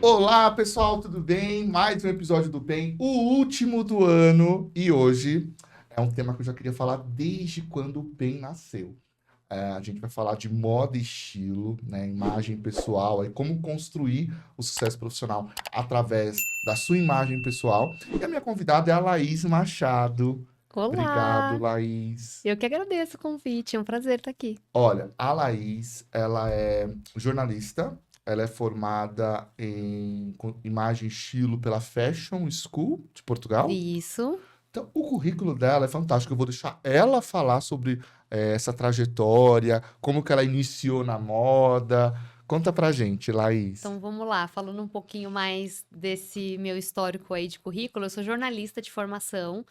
Olá, pessoal, tudo bem? Mais um episódio do PEN, o último do ano. E hoje é um tema que eu já queria falar desde quando o PEN nasceu. A gente vai falar de moda e estilo, né? Imagem pessoal, aí como construir o sucesso profissional através da sua imagem pessoal. E a minha convidada é a Laís Machado. Obrigado, Olá! Laís. Eu que agradeço o convite, é um prazer estar aqui. Olha, a Laís, ela é jornalista, ela é formada em imagem e estilo pela Fashion School de Portugal. Isso. Então, o currículo dela é fantástico. Eu vou deixar ela falar sobre essa trajetória, como que ela iniciou na moda. Conta pra gente, Laís. Então vamos lá, falando um pouquinho mais desse meu histórico aí de currículo, eu sou jornalista de formação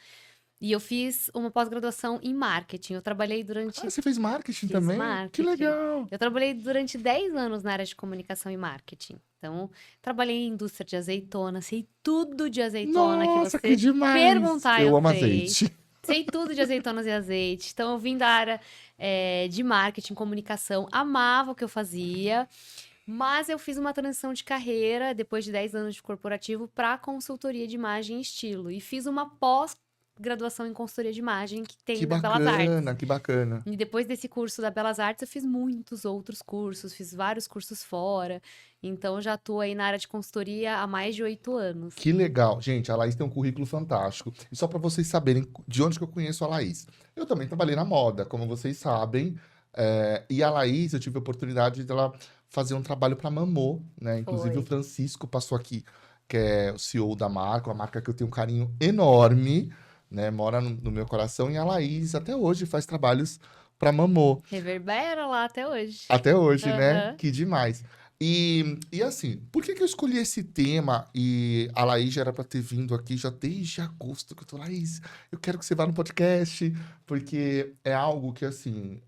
e eu fiz uma pós-graduação em marketing. Eu trabalhei Ah, durante. você fez marketing Fiz também? Que marketing. legal! Eu trabalhei durante 10 anos na área de comunicação e marketing. Então, trabalhei em indústria de azeitona, sei tudo de azeitona que Nossa, que você demais! perguntar, eu Eu amo sei. azeite. Sei tudo de azeitonas e azeite. Então, eu vim da área de marketing, comunicação, amava o que eu fazia, mas eu fiz uma transição de carreira, depois de 10 anos de corporativo, para consultoria de imagem e estilo. E fiz uma pós-graduação em consultoria de imagem que tem Que na Belas Artes. bacana, que bacana. E depois desse curso da Belas Artes, eu fiz muitos outros cursos, fiz vários cursos fora. Então, já estou aí na área de consultoria há mais de 8 anos. Que legal. Gente, a Laís tem um currículo fantástico. E só para vocês saberem de onde que eu conheço a Laís. Eu também trabalhei na moda, como vocês sabem. E a Laís, eu tive a oportunidade dela fazer um trabalho para Mamô, né? Inclusive o Foi. Francisco passou aqui, que é o CEO da marca, uma marca que eu tenho um carinho enorme, né? Mora no meu coração. E a Laís até hoje faz trabalhos para Mamô. Reverbera lá até hoje. Até hoje, né? Aham. Que demais. E assim, por que que eu escolhi esse tema? E a Laís já era para ter vindo aqui já desde agosto, que eu tô, Laís, eu quero que você vá no podcast, porque é algo que, assim,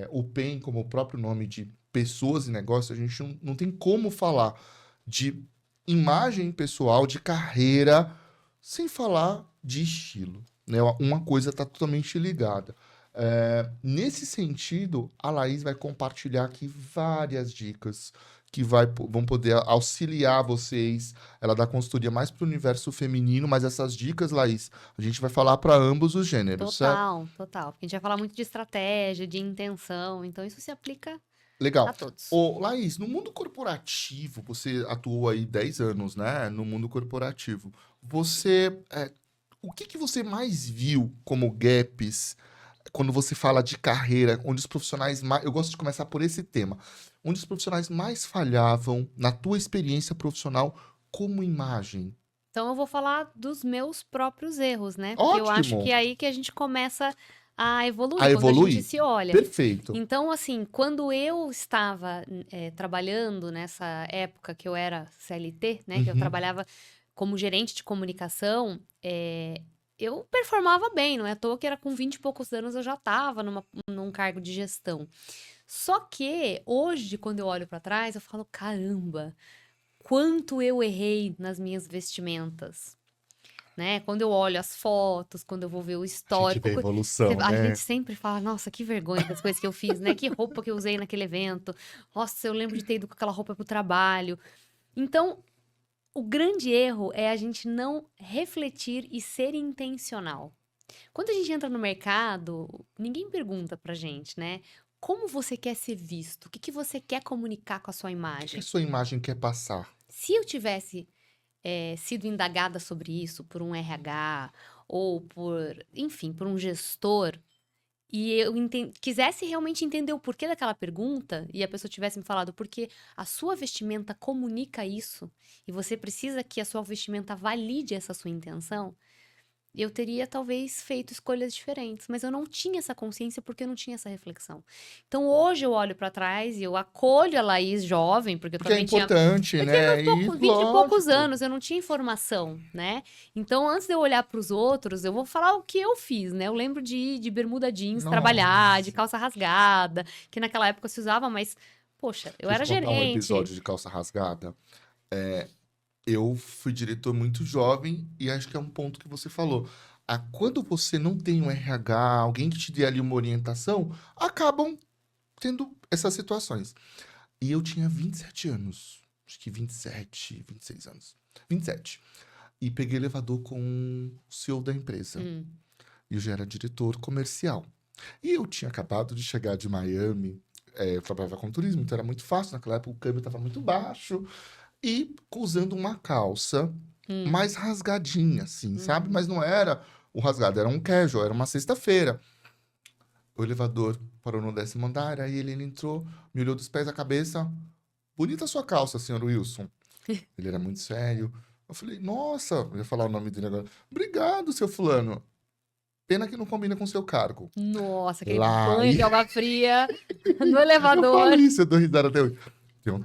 o PEN, como o próprio nome de pessoas e negócios, a gente não tem como falar de imagem pessoal, de carreira, sem falar de estilo, né? Uma coisa está totalmente ligada. Nesse sentido, a Laís vai compartilhar aqui várias dicas que vão poder auxiliar vocês. Ela dá consultoria mais para o universo feminino, mas essas dicas, Laís, a gente vai falar para ambos os gêneros, certo? Total, total. Porque a gente vai falar muito de estratégia, de intenção. Então, isso se aplica Legal. a todos. Ô, Laís, no mundo corporativo, você atuou aí 10 anos, né? No mundo corporativo. O que que você mais viu como gaps quando você fala de carreira, onde os profissionais mais. Eu gosto de começar por esse tema. Onde os profissionais mais falhavam na tua experiência profissional como imagem? Então, eu vou falar dos meus próprios erros, né? Porque eu acho Ótimo! que é aí que a gente começa a A evoluir, quando a gente evoluir? se olha. Perfeito. Então, assim, quando eu estava trabalhando nessa época que eu era CLT, né, que eu Uhum. trabalhava como gerente de comunicação, eu performava bem, não é à toa que era com 20 e poucos anos eu já estava num cargo de gestão. Só que hoje, quando eu olho para trás, eu falo, caramba, quanto eu errei nas minhas vestimentas, né? Quando eu olho as fotos, quando eu vou ver o A gente vê histórico, a evolução, a gente né? sempre fala, nossa, que vergonha das coisas que eu fiz, né? Que roupa que eu usei naquele evento. Nossa, eu lembro de ter ido com aquela roupa pro trabalho. Então, o grande erro é a gente não refletir e ser intencional. Quando a gente entra no mercado, ninguém pergunta pra gente, né? Como você quer ser visto? O que que você quer comunicar com a sua O que que a imagem? sua imagem quer passar? Se eu tivesse sido indagada sobre isso por um RH ou enfim, por um gestor, e eu quisesse realmente entender o porquê daquela pergunta, e a pessoa tivesse me falado porque a sua vestimenta comunica isso, e você precisa que a sua vestimenta valide essa sua intenção, eu teria talvez feito escolhas diferentes, mas eu não tinha essa consciência porque eu não tinha essa reflexão. Então hoje eu olho para trás e eu acolho a Laís jovem, porque eu Porque é também tinha. importante, Eu tinha né? meus E poucos, 20 e poucos lógico. anos, eu não tinha informação, né? Então, antes de eu olhar para os outros, eu vou falar o que eu fiz, né? Eu lembro de ir de bermuda jeans trabalhar, de Nossa. calça rasgada, que naquela época se usava, mas, poxa, eu Deixa eu era te contar um gerente. episódio de calça rasgada. Eu fui diretor muito jovem e acho que é um ponto que você falou. Quando você não tem um RH, alguém que te dê ali uma orientação, acabam tendo essas situações. E eu tinha 27 anos. acho que 27, 26 anos. 27. E peguei elevador com o CEO da empresa. E eu já era diretor comercial. E eu tinha acabado de chegar de Miami. Eu trabalhava com turismo, então era muito fácil. Naquela época o câmbio estava muito baixo. E usando uma calça mais rasgadinha, assim, sabe? Mas não era o rasgado, era um casual, era uma sexta-feira. O elevador parou no 10º andar, aí ele entrou, me olhou dos pés à cabeça. Bonita sua calça, senhor Wilson. Ele era muito sério. Eu falei, nossa, eu ia falar o nome dele agora. Obrigado, seu fulano. Pena que não combina com o seu cargo. Nossa, aquele Lá, banho de água fria no eu elevador. falo isso, eu dou risada até hoje.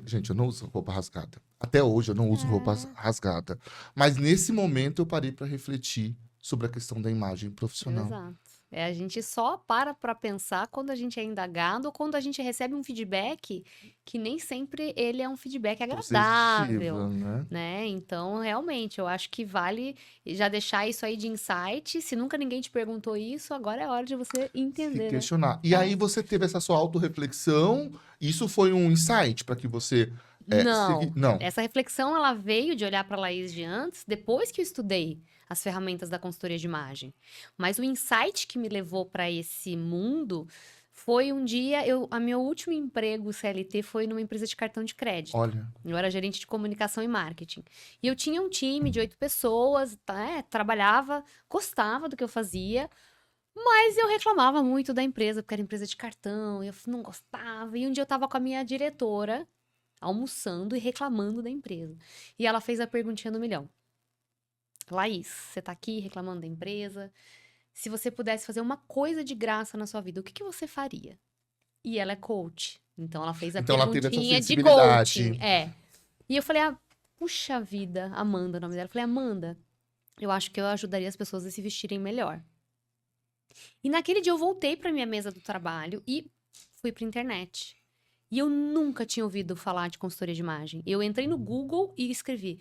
Gente, eu não uso roupa rasgada. Até hoje eu não uso roupa rasgada. Mas nesse momento eu parei para refletir sobre a questão da imagem profissional. Exato. A gente só para pensar quando a gente é indagado ou quando a gente recebe um feedback que nem sempre ele é um feedback agradável, Positiva, né? Então, realmente, eu acho que vale já deixar isso aí de insight. Se nunca ninguém te perguntou isso, agora é hora de você Se entender, né? questionar. E aí você teve essa sua autorreflexão, isso foi um insight para que você Não, não. essa reflexão ela veio de olhar para a Laís de antes, depois que eu estudei as ferramentas da consultoria de imagem. Mas o insight que me levou para esse mundo foi um dia, a meu último emprego CLT foi numa empresa de cartão de crédito. Olha, Eu era gerente de comunicação e marketing. E eu tinha um time de 8 pessoas, trabalhava, gostava do que eu fazia, mas eu reclamava muito da empresa, porque era empresa de cartão, eu não gostava. E um dia eu estava com a minha diretora, almoçando e reclamando da empresa. E ela fez a perguntinha do milhão. Laís, você tá aqui reclamando da empresa. Se você pudesse fazer uma coisa de graça na sua vida, o que você faria? E ela é coach. Então ela fez a então ela teve essa perguntinha de sensibilidade. coaching. E eu falei, puxa vida, Amanda, o nome dela. Eu falei, Amanda, eu acho que eu ajudaria as pessoas a se vestirem melhor. E naquele dia eu voltei pra minha mesa do trabalho e fui pra internet. E eu nunca tinha ouvido falar de consultoria de imagem. Eu entrei no Google e escrevi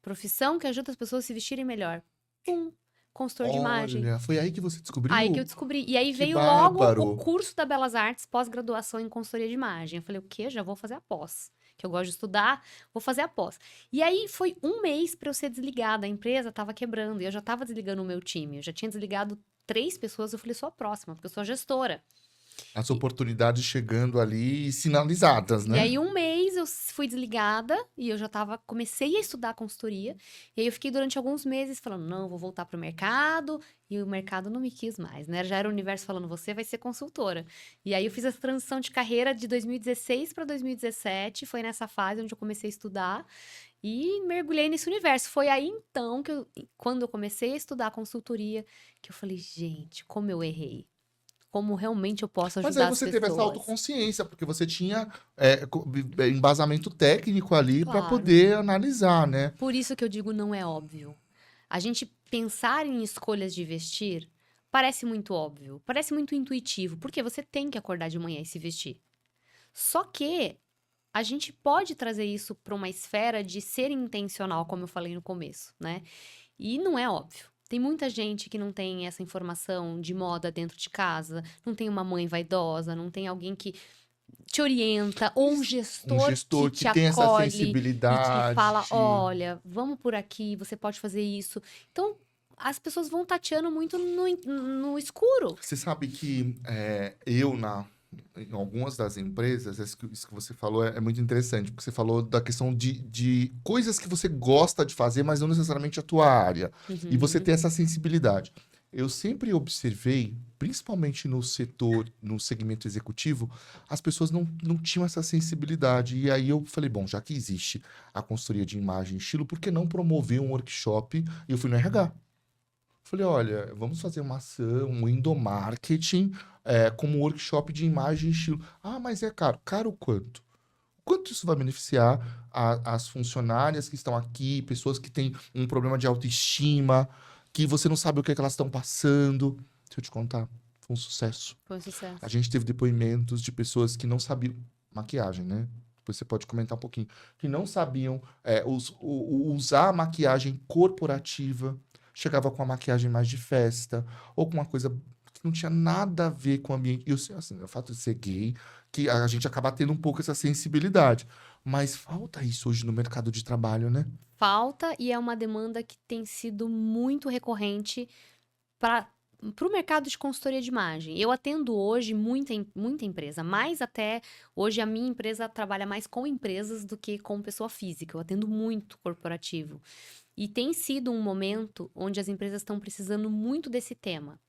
profissão que ajuda as pessoas a se vestirem melhor. Pum, consultor de imagem. Olha, foi aí que você descobriu? Aí que eu descobri. E aí Que veio logo bárbaro. o curso da Belas Artes, pós-graduação em consultoria de imagem. Eu falei, o quê? Já vou fazer a pós. Que eu gosto de estudar, vou fazer a pós. E aí foi um mês para eu ser desligada. A empresa estava quebrando e eu já estava desligando o meu time. Eu já tinha desligado 3 pessoas. Eu falei, sou a próxima, porque eu sou a gestora. As oportunidades chegando ali sinalizadas, E né? aí, um mês eu fui desligada e eu já comecei a estudar consultoria. E aí, eu fiquei durante alguns meses falando, não, vou voltar pro mercado. E o mercado não me quis mais, né? Já era o universo falando, você vai ser consultora. E aí, eu fiz essa transição de carreira de 2016 para 2017. Foi nessa fase onde eu comecei a estudar e mergulhei nesse universo. Foi aí, então, quando eu comecei a estudar consultoria, que eu falei, gente, como eu errei. Como realmente eu posso Mas aí ajudar as você teve essa pessoas. autoconsciência, porque você tinha embasamento técnico ali para Claro. poder analisar, né? Por isso que eu digo não é óbvio. A gente pensar em escolhas de vestir parece muito óbvio, parece muito intuitivo, porque você tem que acordar de manhã e se vestir. Só que a gente pode trazer isso para uma esfera de ser intencional, como eu falei no começo, né? E não é óbvio. Tem muita gente que não tem essa informação de moda dentro de casa, não tem uma mãe vaidosa, não tem alguém que te orienta, ou um gestor que te tem essa acolhe e sensibilidade. te fala, olha, vamos por aqui, você pode fazer isso. Então, as pessoas vão tateando muito no escuro. Você sabe que em algumas das empresas, isso que você falou é muito interessante, porque você falou da questão de coisas que você gosta de fazer, mas não necessariamente a tua área. E você tem essa sensibilidade. Eu sempre observei, principalmente no segmento executivo, as pessoas não tinham essa sensibilidade. E aí eu falei, bom, já que existe a consultoria de imagem e estilo, por que não promover um workshop? E eu fui no RH. Falei, olha, vamos fazer uma ação, um endomarketing, como workshop de imagem e estilo. Ah, mas é caro. Caro quanto? Quanto isso vai beneficiar as funcionárias que estão aqui, pessoas que têm um problema de autoestima, que você não sabe o que é que elas estão passando. Deixa eu te contar, foi um sucesso. Foi um sucesso. A gente teve depoimentos de pessoas que não sabiam maquiagem, né? Depois você pode comentar um pouquinho. Que não sabiam usar a maquiagem corporativa. Chegava com a maquiagem mais de festa, ou com uma coisa que não tinha nada a ver com o ambiente. E assim, o fato de ser gay, que a gente acaba tendo um pouco essa sensibilidade. Mas falta isso hoje no mercado de trabalho, né? Falta e é uma demanda que tem sido muito recorrente para o mercado de consultoria de imagem. Eu atendo hoje muita empresa, mais até hoje a minha empresa trabalha mais com empresas do que com pessoa física. Eu atendo muito corporativo. E tem sido um momento onde as empresas estão precisando muito desse tema.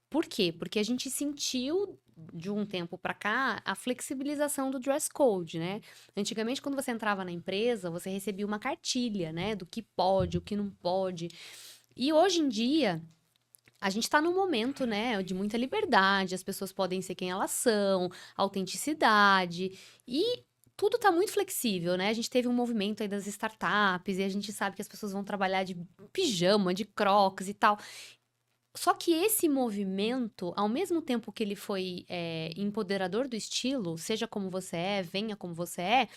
Por quê? Porque a gente sentiu de um tempo para cá a flexibilização do dress code, né? Antigamente, quando você entrava na empresa, você recebia uma cartilha, né? Do que pode, o que não pode. E hoje em dia, a gente está num momento, né, de muita liberdade, as pessoas podem ser quem elas são, autenticidade, e tudo está muito flexível, né? A gente teve um movimento aí das startups, e a gente sabe que as pessoas vão trabalhar de pijama, de crocs e tal. Só que esse movimento, ao mesmo tempo que ele foi empoderador do estilo, seja como você é, venha como você é,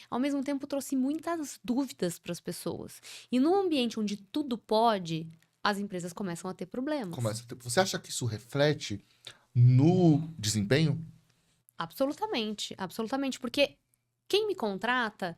ao mesmo tempo trouxe muitas dúvidas para as pessoas. E num ambiente onde tudo pode, as empresas começam a ter problemas. Você acha que isso reflete no desempenho? Absolutamente, absolutamente. Porque quem me contrata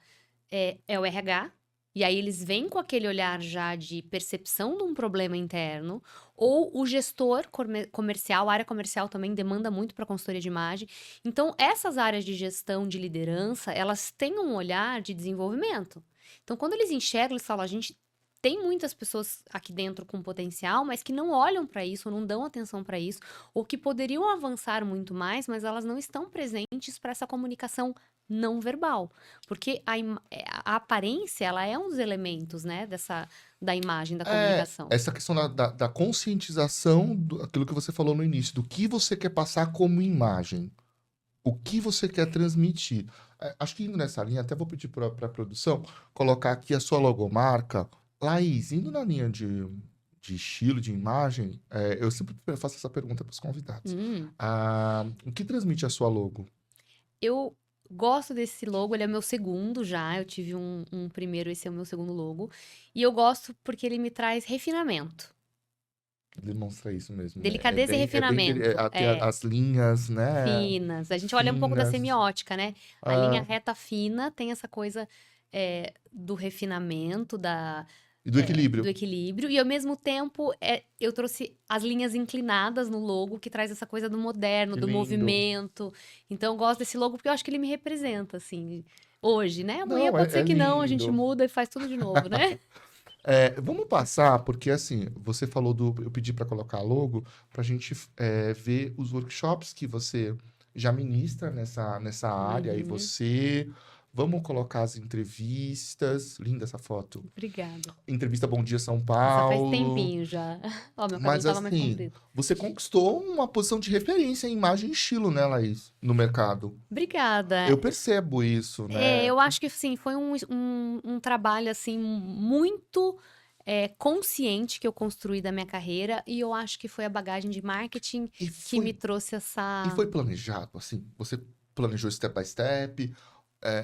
é o RH, e aí eles vêm com aquele olhar já de percepção de um problema interno, ou o gestor comercial, a área comercial também demanda muito para consultoria de imagem. Então, essas áreas de gestão, de liderança, elas têm um olhar de desenvolvimento. Então, quando eles enxergam, eles falam, a gente tem muitas pessoas aqui dentro com potencial, mas que não olham para isso, ou não dão atenção para isso, ou que poderiam avançar muito mais, mas elas não estão presentes para essa comunicação não verbal. Porque a aparência, ela é um dos elementos, né, da imagem, da comunicação. Essa questão da conscientização, aquilo que você falou no início, do que você quer passar como imagem. O que você quer transmitir. Acho que indo nessa linha, até vou pedir para a produção colocar aqui a sua logomarca. Laís, indo na linha de estilo, de imagem, eu sempre faço essa pergunta para os convidados. O que transmite a sua logo? Eu gosto desse logo, ele é meu segundo já. Eu tive um primeiro, esse é o meu segundo logo. E eu gosto porque ele me traz refinamento. Demonstra isso mesmo, né? Delicadeza e refinamento. Tem as linhas, né? Finas. A gente olha um pouco da Finas. semiótica, né? A linha reta fina tem essa coisa do refinamento, E do equilíbrio. do equilíbrio. E ao mesmo tempo, eu trouxe as linhas inclinadas no logo, que traz essa coisa do moderno, Que do lindo. movimento. Então, eu gosto desse logo porque eu acho que ele me representa, assim, hoje, né? Amanhã Não, pode ser que não, a lindo. gente muda e faz tudo de novo, né? Vamos passar, porque assim, você falou eu pedi para colocar logo, para a gente ver os workshops que você já ministra nessa área, e você. Vamos colocar as entrevistas. Linda essa foto. Obrigada. Entrevista Bom Dia São Essa Paulo. faz tempinho já. Ó, meu cabelo Mas tava mais assim, comprido. você conquistou uma posição de referência em imagem e estilo, né, Laís? No mercado. Obrigada. Eu percebo isso, né? Eu acho que, assim, foi um trabalho, assim, muito consciente que eu construí da minha carreira. E eu acho que foi a bagagem de marketing que me trouxe essa... E foi planejado, assim? Você planejou step by step?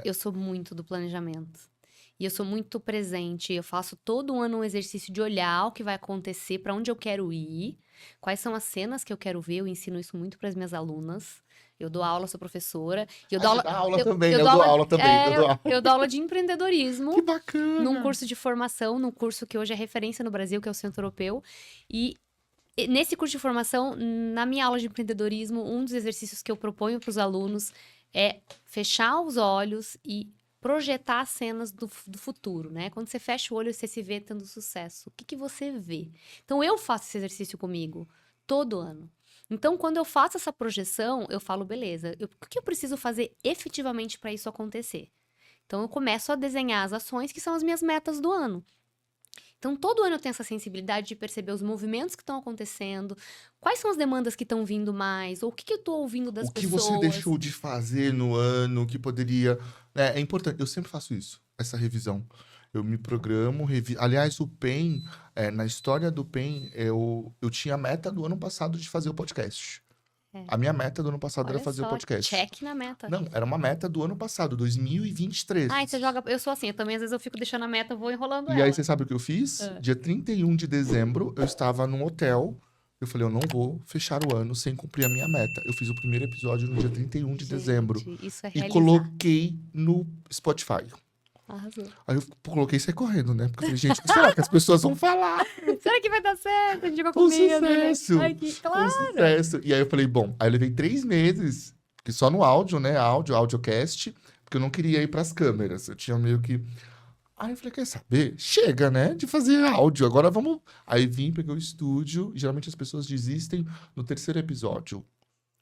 Eu sou muito do planejamento. E eu sou muito presente. Eu faço todo ano um exercício de olhar o que vai acontecer, para onde eu quero ir, quais são as cenas que eu quero ver. Eu ensino isso muito para as minhas alunas. Eu dou aula, sou professora. E eu dou Você dá aula também, eu eu dou dou aula, aula também. Eu dou aula. eu dou aula de empreendedorismo. Que bacana! Num curso de formação, num curso que hoje é referência no Brasil, que é o Centro Europeu. E nesse curso de formação, na minha aula de empreendedorismo, um dos exercícios que eu proponho para os alunos é fechar os olhos e projetar as cenas do futuro, né? Quando você fecha o olho, você se vê tendo sucesso. O que você vê? Então, eu faço esse exercício comigo todo ano. Então, quando eu faço essa projeção, eu falo, beleza, o que eu preciso fazer efetivamente para isso acontecer? Então, eu começo a desenhar as ações que são as minhas metas do ano. Então, todo ano eu tenho essa sensibilidade de perceber os movimentos que estão acontecendo, quais são as demandas que estão vindo mais, ou o que eu estou ouvindo das O que pessoas. você deixou de fazer no ano, que poderia... É importante, eu sempre faço isso, essa revisão. Eu me programo, aliás, o PEN, na história do PEN, eu tinha a meta do ano passado de fazer o podcast. A minha meta do ano passado era Olha fazer o só, podcast. check na meta. Não, era uma meta do ano passado, 2023. Ah, e você joga... Eu sou assim, eu também às vezes eu fico deixando a meta, vou enrolando E ela. aí, você sabe o que eu fiz? Dia 31 de dezembro, eu estava num hotel, Eu falei, eu não vou fechar o ano sem cumprir a minha meta. Eu fiz o primeiro episódio no dia 31 de dezembro. Gente, isso é E realizar. coloquei no Spotify. Arrasou. Aí eu coloquei e saí correndo, né? Porque eu falei, gente, o que será que as pessoas vão falar? Será que vai dar certo? A gente vai Foi um comer, né? sucesso. Ai, que Foi um claro. sucesso. E aí eu falei, bom, aí eu levei 3 meses, que só no áudio, né? Audiocast, porque eu não queria ir pras câmeras. Eu tinha meio que. Aí eu falei, quer saber? Chega, né? De fazer áudio. Agora vamos. Aí vim, peguei o estúdio. E geralmente as pessoas desistem no terceiro episódio.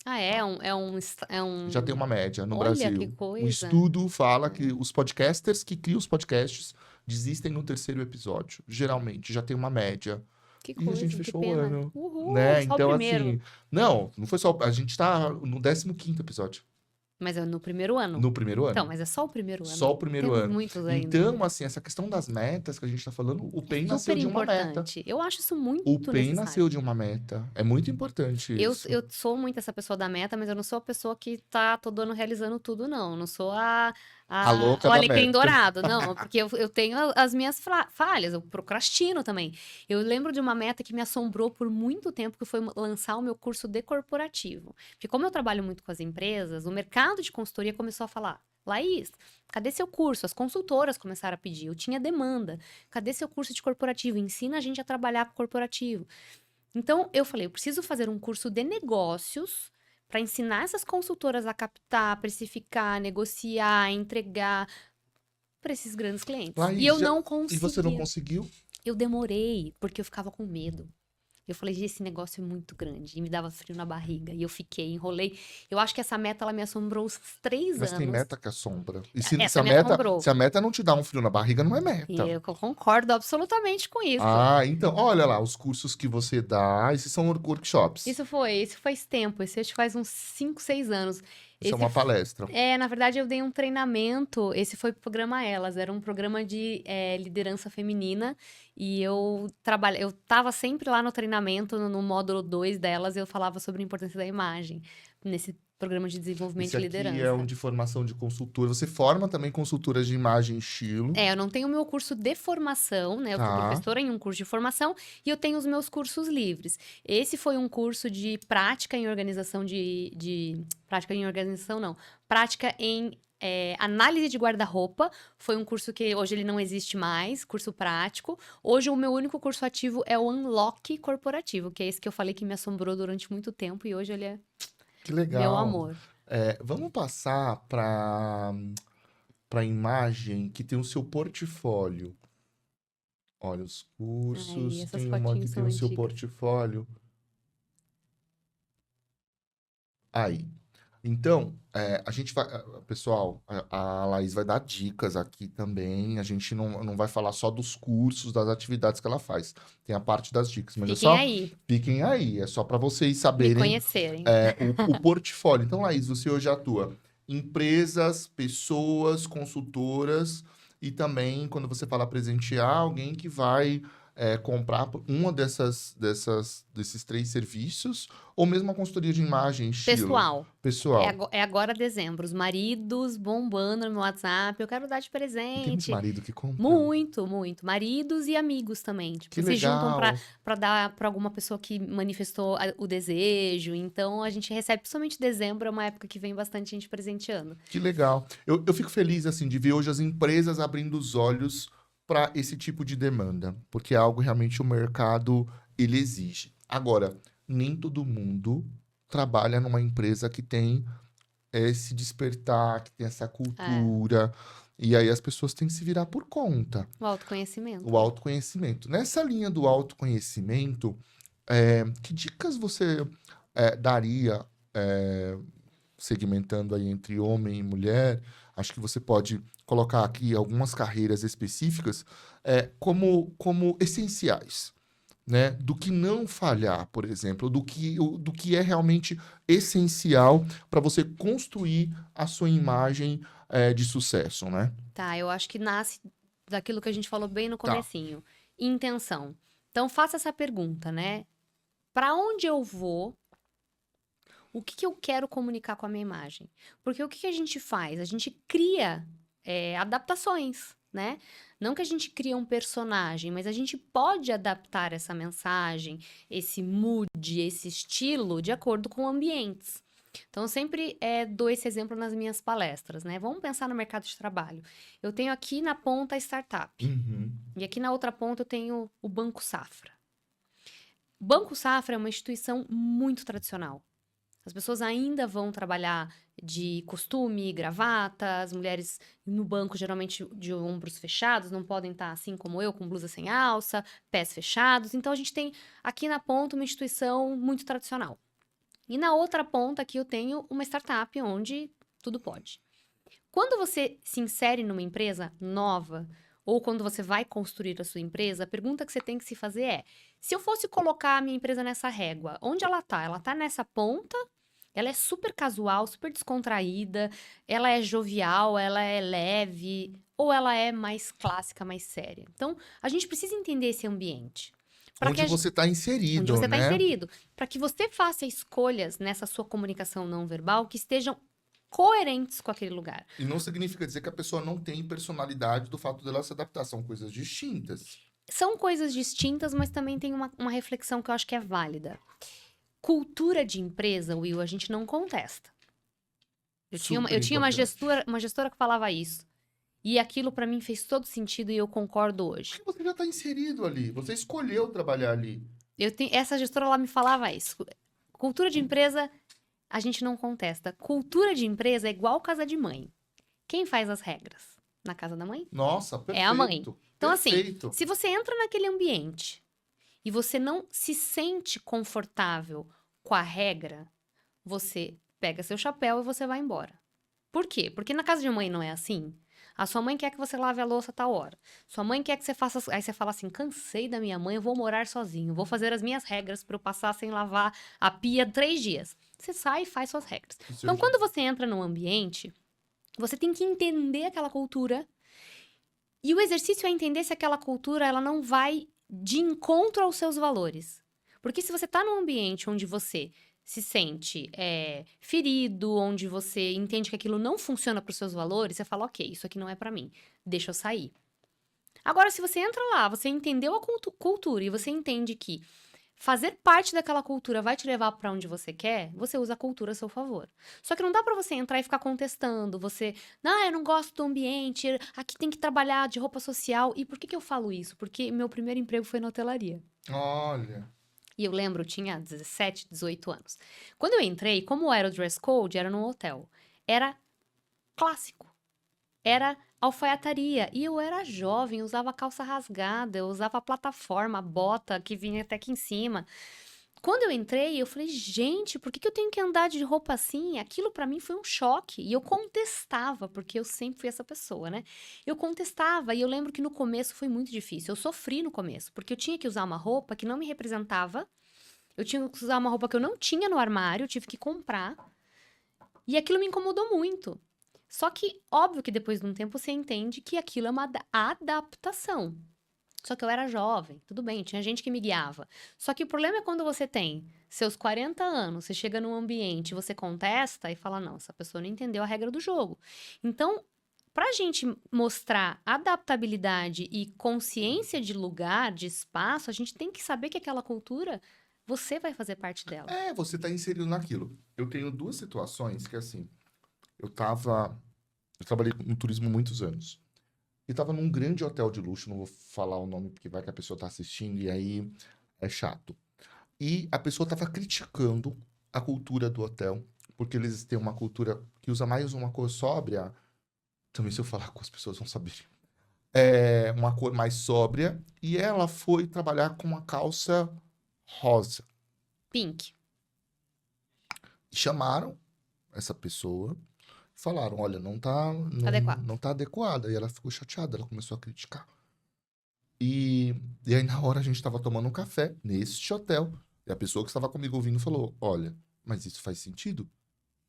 Ah, é um... Já tem uma média no Olha, Brasil. que coisa. Um estudo fala que os podcasters que criam os podcasts desistem no terceiro episódio. Geralmente, já tem uma média. Que E coisa, a gente que fechou o pena. ano, Uhul, né? só o Então, primeiro. assim... Não foi só... A gente tá no 15º episódio. Mas é no primeiro ano. No primeiro ano. Então, mas é só o primeiro ano. Só o primeiro Temos ano. muitos ainda. Então, assim, essa questão das metas que a gente tá falando, o PEN nasceu Super de uma meta. importante. Eu acho isso muito O PEN necessário. nasceu de uma meta. É muito importante isso. Eu sou muito essa pessoa da meta, mas eu não sou a pessoa que tá todo ano realizando tudo, não. Eu não sou A louca o da alecrim meta. dourado, não. Porque eu tenho as minhas falhas, eu procrastino também. Eu lembro de uma meta que me assombrou por muito tempo, que foi lançar o meu curso de corporativo. Porque como eu trabalho muito com as empresas, o mercado de consultoria começou a falar: Laís, cadê seu curso? As consultoras começaram a pedir, eu tinha demanda. Cadê seu curso de corporativo? Ensina a gente a trabalhar com corporativo. Então, eu falei, eu preciso fazer um curso de negócios para ensinar essas consultoras a captar, precificar, negociar, entregar para esses grandes clientes. Laís, E eu já- não E você não conseguia. conseguiu? Eu demorei, porque eu ficava com medo. Eu falei, gente, esse negócio é muito grande. E me dava frio na barriga. E eu fiquei, enrolei. Eu acho que essa meta, ela me assombrou uns 3 Mas tem anos. meta que assombra. E se Essa a me meta, assombrou. se a meta não te dá um frio na barriga, não é E meta. eu concordo absolutamente com isso. Ah, então, olha lá, os cursos que você dá, esses são workshops. Isso faz tempo. Esse acho que faz uns 5, 6 anos. Isso é uma palestra. Na verdade, eu dei um treinamento. Esse foi o programa Elas, era um programa de liderança feminina. E eu tava sempre lá no treinamento, no módulo 2 delas, eu falava sobre a importância da imagem, nesse programa de desenvolvimento Esse de aqui liderança. é um de formação de consultora. Você forma também consultoras de imagem e estilo. Eu não tenho o meu curso de formação, né? Eu sou Tá. professora em um curso de formação e eu tenho os meus cursos livres. Esse foi um curso de prática em organização prática em organização, não. Prática em análise de guarda-roupa. Foi um curso que hoje ele não existe mais, curso prático. Hoje o meu único curso ativo é o Unlock Corporativo, que é esse que eu falei que me assombrou durante muito tempo e hoje ele é Que legal. meu amor. Vamos passar para a imagem que tem o seu portfólio. Olha, os cursos, essas tem uma que fotinhos tem são o seu antigas. portfólio. Aí. Então, a gente vai. Pessoal, a Laís vai dar dicas aqui também. A gente não vai falar só dos cursos, das atividades que ela faz. Tem a parte das dicas, mas Fiquem aí, fiquem aí. É só para vocês me saberem conhecerem. o portfólio. Então, Laís, você hoje atua em empresas, pessoas, consultoras e também, quando você fala presentear, alguém que vai comprar uma desses 3 serviços, ou mesmo a consultoria de imagem, estilo. Pessoal. É agora dezembro. Os maridos bombando no meu WhatsApp. Eu quero dar de E tem muito presente. marido que compra. Muito, muito. Maridos e amigos também. Tipo, Que se juntam legal. pra dar pra alguma pessoa que manifestou o desejo. Então, a gente recebe, principalmente dezembro, é uma época que vem bastante gente presenteando. Que legal. Eu fico feliz, assim, de ver hoje as empresas abrindo os olhos para esse tipo de demanda, porque é algo realmente o mercado ele exige. Agora, nem todo mundo trabalha numa empresa que tem esse despertar, que tem essa cultura, e aí as pessoas têm que se virar por conta. O autoconhecimento. O autoconhecimento. Nessa linha do autoconhecimento, que dicas você daria, segmentando aí entre homem e mulher? Acho que você pode colocar aqui algumas carreiras específicas como essenciais, né? Do que não falhar, por exemplo, do que é realmente essencial para você construir a sua imagem de sucesso, né? Tá, eu acho que nasce daquilo que a gente falou bem no Tá. comecinho. Intenção. Então, faça essa pergunta, né? Pra onde eu vou? O que eu quero comunicar com a minha imagem? Porque o que a gente faz? A gente cria adaptações, né? Não que a gente cria um personagem, mas a gente pode adaptar essa mensagem, esse mood, esse estilo, de acordo com ambientes. Então, eu sempre dou esse exemplo nas minhas palestras, né? Vamos pensar no mercado de trabalho. Eu tenho aqui na ponta a startup. Uhum. E aqui na outra ponta eu tenho o Banco Safra. O Banco Safra é uma instituição muito tradicional. As pessoas ainda vão trabalhar de costume, gravata, as mulheres no banco geralmente de ombros fechados, não podem estar assim como eu, com blusa sem alça, pés fechados. Então, a gente tem aqui na ponta uma instituição muito tradicional. E na outra ponta aqui eu tenho uma startup onde tudo pode. Quando você se insere numa empresa nova, ou quando você vai construir a sua empresa, a pergunta que você tem que se fazer é: se eu fosse colocar a minha empresa nessa régua, onde ela tá? Ela tá nessa ponta? Ela é super casual, super descontraída, ela é jovial, ela é leve, ou ela é mais clássica, mais séria? Então, a gente precisa entender esse ambiente. Para que Onde a você está onde inserido, você está né? inserido, para que você faça escolhas nessa sua comunicação não verbal que estejam coerentes com aquele lugar. E não significa dizer que a pessoa não tem personalidade do fato dela se adaptar. São coisas distintas. São coisas distintas, mas também tem uma reflexão que eu acho que é válida. Cultura de empresa, Will, a gente não contesta. Eu tinha Super uma importante. gestora que falava isso. E aquilo para mim fez todo sentido e eu concordo hoje. Porque você já está inserido ali. Você escolheu trabalhar ali. Essa gestora ela me falava isso. Cultura de empresa, a gente não contesta. Cultura de empresa é igual casa de mãe. Quem faz as regras na casa da mãe? Nossa, É a mãe. perfeito. Então, assim, Perfeito. se você entra naquele ambiente e você não se sente confortável com a regra, você pega seu chapéu e você vai embora. Por quê? Porque na casa de mãe não é assim. A sua mãe quer que você lave a louça a tal hora. Sua mãe quer que você faça. Aí você fala assim: cansei da minha mãe, eu vou morar sozinho. Vou fazer as minhas regras para eu passar sem lavar a pia 3 dias. Você sai e faz suas regras. Do seu Então, jeito. quando você entra num ambiente, você tem que entender aquela cultura. E o exercício é entender se aquela cultura ela não vai de encontro aos seus valores. Porque se você está num ambiente onde você se sente ferido, onde você entende que aquilo não funciona para os seus valores, você fala, ok, isso aqui não é para mim, deixa eu sair. Agora, se você entra lá, você entendeu a cultura e você entende que fazer parte daquela cultura vai te levar para onde você quer, você usa a cultura a seu favor. Só que não dá para você entrar e ficar contestando, eu não gosto do ambiente, aqui tem que trabalhar de roupa social. E por que eu falo isso? Porque meu primeiro emprego foi na hotelaria. Olha. E eu lembro, eu tinha 17, 18 anos. Quando eu entrei, como era o dress code, era num hotel. Era clássico. Era alfaiataria. E eu era jovem, usava calça rasgada, eu usava plataforma, bota que vinha até aqui em cima. Quando eu entrei, eu falei, gente, por que eu tenho que andar de roupa assim? Aquilo pra mim foi um choque. E eu contestava, porque eu sempre fui essa pessoa, né? Eu contestava, e eu lembro que no começo foi muito difícil. Eu sofri no começo, porque eu tinha que usar uma roupa que não me representava. Eu tinha que usar uma roupa que eu não tinha no armário, eu tive que comprar. E aquilo me incomodou muito. Só que, óbvio que depois de um tempo você entende que aquilo é uma adaptação. Só que eu era jovem, tudo bem, tinha gente que me guiava. Só que o problema é quando você tem seus 40 anos, você chega num ambiente, você contesta e fala, não, essa pessoa não entendeu a regra do jogo. Então, pra gente mostrar adaptabilidade e consciência de lugar, de espaço, a gente tem que saber que aquela cultura, você vai fazer parte dela. É, você está inserido naquilo. Eu tenho duas situações que, assim, eu tava. Eu trabalhei no turismo muitos anos. E tava num grande hotel de luxo, não vou falar o nome porque vai que a pessoa tá assistindo e aí é chato. E a pessoa tava criticando a cultura do hotel, porque eles têm uma cultura que usa mais uma cor sóbria. Também se eu falar com as pessoas vão saber. É uma cor mais sóbria. E ela foi trabalhar com uma calça rosa. Pink. Chamaram essa pessoa, falaram, olha, Adequado. não tá adequada. E ela ficou chateada, ela começou a criticar. E aí, na hora, a gente tava tomando um café neste hotel. E a pessoa que estava comigo ouvindo falou: olha, mas isso faz sentido?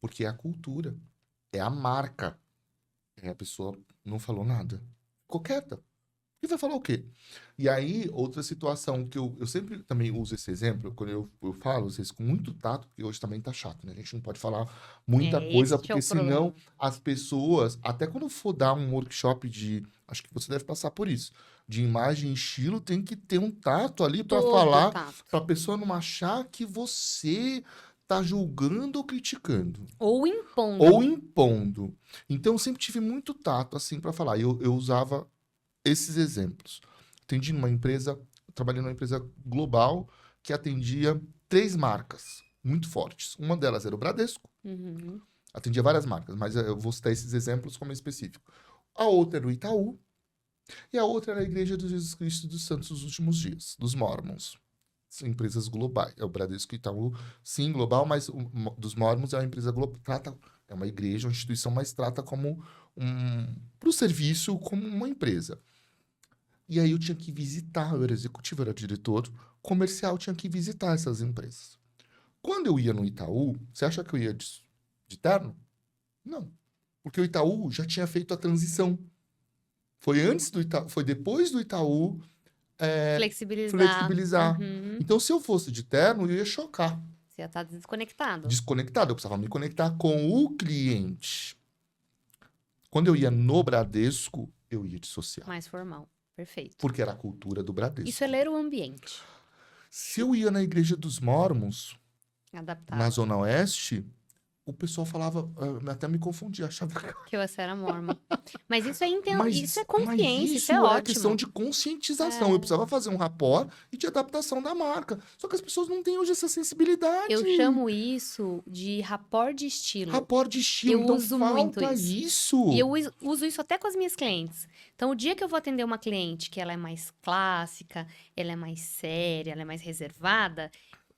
Porque é a cultura, é a marca. E a pessoa não falou nada. Ficou quieta. E vai falar o quê? E aí, outra situação que eu sempre também uso esse exemplo, quando eu falo, às vezes com muito tato, porque hoje também tá chato, né? A gente não pode falar muita coisa, Esse que é porque o senão problema. as pessoas, até quando for dar um workshop de, acho que você deve passar por isso, de imagem e estilo, tem que ter um tato ali para Todo falar, tato. para a pessoa não achar que você tá julgando ou criticando Ou impondo. ou impondo. Então, eu sempre tive muito tato, assim, para falar. Eu usava esses exemplos. Atendi numa empresa, trabalhei numa empresa global que atendia 3 marcas muito fortes. Uma delas era o Bradesco, Uhum. atendia várias marcas, mas eu vou citar esses exemplos como específico. A outra era o Itaú, e a outra era a Igreja de Jesus Cristo dos Santos dos Últimos Dias, dos Mormons. São empresas globais. É o Bradesco e Itaú, sim, global, mas dos Mormons é uma empresa global. É uma igreja, uma instituição, mas trata como para o serviço, como uma empresa. E aí eu tinha que visitar, eu era executivo, eu era diretor comercial, eu tinha que visitar essas empresas. Quando eu ia no Itaú, você acha que eu ia de terno? Não. Porque o Itaú já tinha feito a transição. Foi antes do Itaú, foi depois do Itaú Flexibilizar. flexibilizar. Uhum. Então, se eu fosse de terno, eu ia chocar. Você já está desconectado. Desconectado, eu precisava me conectar com o cliente. Quando eu ia no Bradesco, eu ia de social. Mais formal. Perfeito. Porque era a cultura do Bradesco. Isso é ler o ambiente. Se eu ia na Igreja dos Mormons, na Adaptado. Zona Oeste, o pessoal falava, até me confundia, achava que... Que você era mormon. Mas isso é Mas, isso é mas consciência, isso é isso é ótimo. questão de conscientização. Eu precisava fazer um rapport e de adaptação da marca. Só que as pessoas não têm hoje essa sensibilidade. Eu chamo isso de rapport de estilo. Rapport de estilo. Eu Então uso muito falta isso. isso. E eu uso isso até com as minhas clientes. Então, o dia que eu vou atender uma cliente que ela é mais clássica, ela é mais séria, ela é mais reservada,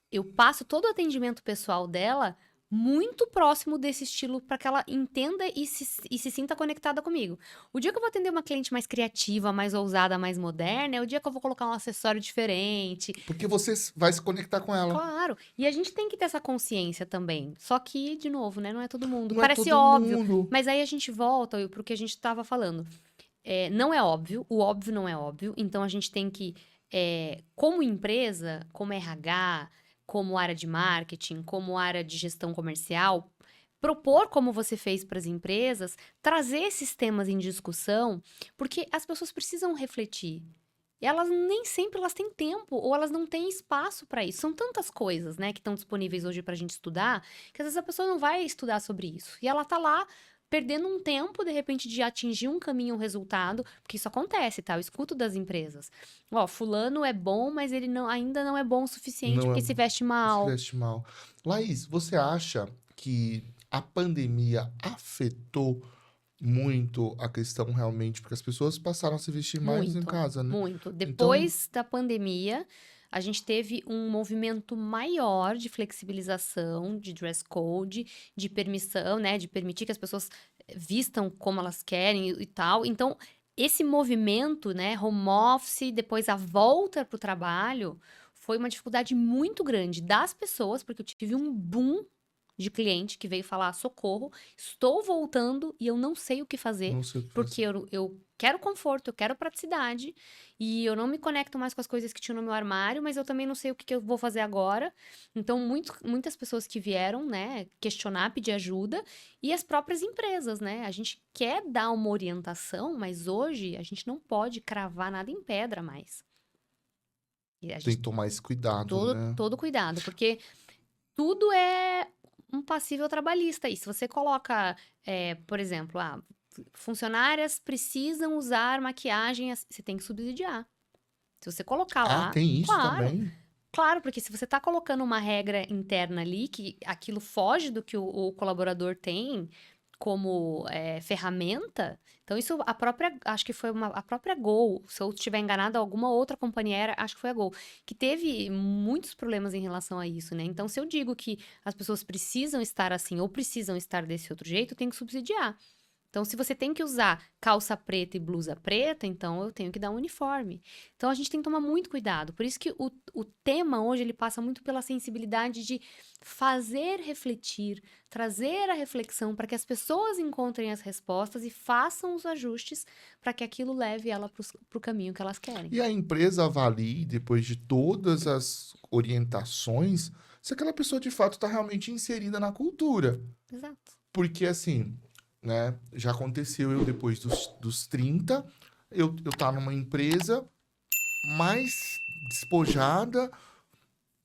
eu passo todo o atendimento pessoal dela muito próximo desse estilo para que ela entenda e se sinta conectada comigo. O dia que eu vou atender uma cliente mais criativa, mais ousada, mais moderna, é o dia que eu vou colocar um acessório diferente. Porque você vai se conectar com ela. Claro. E a gente tem que ter essa consciência também. Só que, de novo, né? Não é todo mundo. Não é Parece todo óbvio, mundo. mas aí a gente volta pro que a gente estava falando. Não é óbvio, o óbvio não é óbvio. Então a gente tem que, como empresa, como RH, como área de marketing, como área de gestão comercial, propor, como você fez para as empresas, trazer esses temas em discussão, porque as pessoas precisam refletir. Elas nem sempre elas têm tempo ou elas não têm espaço para isso. São tantas coisas, né, que estão disponíveis hoje para a gente estudar, que às vezes a pessoa não vai estudar sobre isso. E ela tá lá perdendo um tempo, de repente, de atingir um caminho, um resultado, porque isso acontece, tá? Eu escuto das empresas. Ó, fulano é bom, mas ele ainda não é bom o suficiente Não é porque se veste se mal. veste mal. Laís, você acha que a pandemia afetou muito a questão realmente, porque as pessoas passaram a se vestir mais em casa, né? Muito. Então, Depois da pandemia, a gente teve um movimento maior de flexibilização, de dress code, de permissão, né? De permitir que as pessoas vistam como elas querem e tal. Então, esse movimento, né? Home office, depois a volta para o trabalho, foi uma dificuldade muito grande das pessoas, porque eu tive um boom de cliente que veio falar: socorro, estou voltando e eu não sei o que fazer, não sei o que porque fazer. eu quero conforto, eu quero praticidade, e eu não me conecto mais com as coisas que tinha no meu armário, mas eu também não sei o que eu vou fazer agora. Então, muitas pessoas que vieram, né, questionar, pedir ajuda, e as próprias empresas, né? A gente quer dar uma orientação, mas hoje a gente não pode cravar nada em pedra mais. E a Tem gente que tomar esse cuidado, né? todo cuidado, porque tudo é um passível trabalhista. E se você coloca, por exemplo, funcionárias precisam usar maquiagem, você tem que subsidiar. Se você colocar Ah, lá, tem isso claro, também? claro, porque se você está colocando uma regra interna ali, que aquilo foge do que o colaborador tem como ferramenta, então isso a própria, acho que foi a própria Gol, se eu estiver enganada, alguma outra companhia acho que foi a Gol, que teve muitos problemas em relação a isso, né? Então, se eu digo que as pessoas precisam estar assim ou precisam estar desse outro jeito, tem que subsidiar. Então, se você tem que usar calça preta e blusa preta, então eu tenho que dar um uniforme. Então, a gente tem que tomar muito cuidado. Por isso que o tema hoje, ele passa muito pela sensibilidade de fazer refletir, trazer a reflexão para que as pessoas encontrem as respostas e façam os ajustes para que aquilo leve ela para o caminho que elas querem. E a empresa avalie, depois de todas as orientações, se aquela pessoa de fato está realmente inserida na cultura. Exato. Porque, assim, né, já aconteceu eu depois dos 30, eu tá numa empresa mais despojada,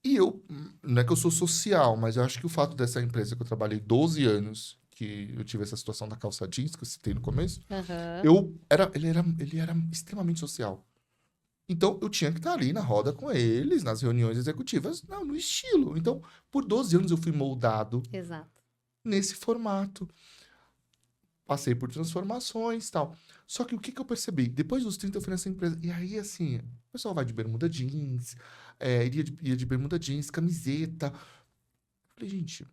e não é que eu sou social, mas eu acho que o fato dessa empresa que eu trabalhei 12 anos, que eu tive essa situação da calça jeans, que eu citei no começo, Aham. ele era extremamente social. Então, eu tinha que estar ali na roda com eles, nas reuniões executivas, não, no estilo. Então, por 12 anos eu fui moldado Exato. nesse formato. Passei por transformações e tal. Só que o que eu percebi? Depois dos 30 eu fui nessa empresa. E aí, assim, o pessoal vai de bermuda jeans, ia de bermuda jeans, camiseta. Eu falei, gente,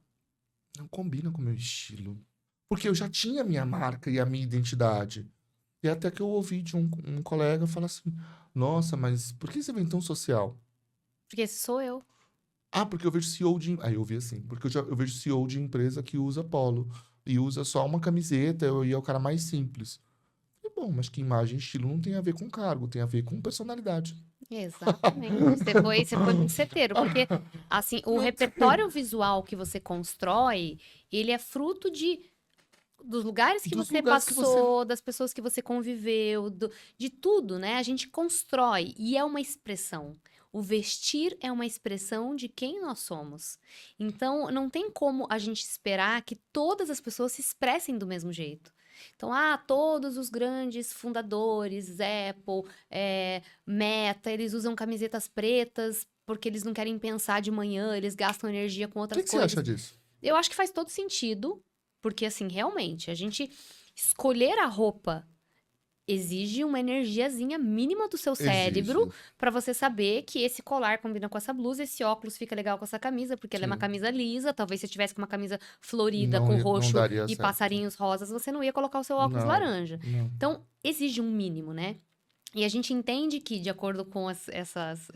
não combina com o meu estilo. Porque eu já tinha a minha marca e a minha identidade. E até que eu ouvi de um colega falar assim, nossa, mas por que você vem tão social? Porque esse sou eu. Ah, porque eu vejo CEO de... Aí eu ouvi assim, porque eu vejo CEO de empresa que usa polo e usa só uma camiseta e é o cara mais simples. E bom, mas que imagem e estilo não tem a ver com cargo, tem a ver com personalidade. Exatamente. Você foi muito certeiro, porque assim, o Não repertório visual que você constrói, ele é fruto dos lugares que dos você lugares que você... passou, das pessoas que você conviveu, de tudo, né? A gente constrói e é uma expressão. O vestir é uma expressão de quem nós somos. Então, não tem como a gente esperar que todas as pessoas se expressem do mesmo jeito. Então, todos os grandes fundadores, Apple, Meta, eles usam camisetas pretas porque eles não querem pensar de manhã, eles gastam energia com O outras que você acha coisas. disso? Eu acho que faz todo sentido, porque assim, realmente, a gente escolher a roupa exige uma energiazinha mínima do seu cérebro Exige. para você saber que esse colar combina com essa blusa, esse óculos fica legal com essa camisa, porque ela é uma Sim. camisa lisa. Talvez se tivesse com uma camisa florida Não, com não roxo daria e certo. passarinhos rosas, você não ia colocar o seu óculos Não, laranja. não. Então, exige um mínimo, né? E a gente entende que, de acordo com essas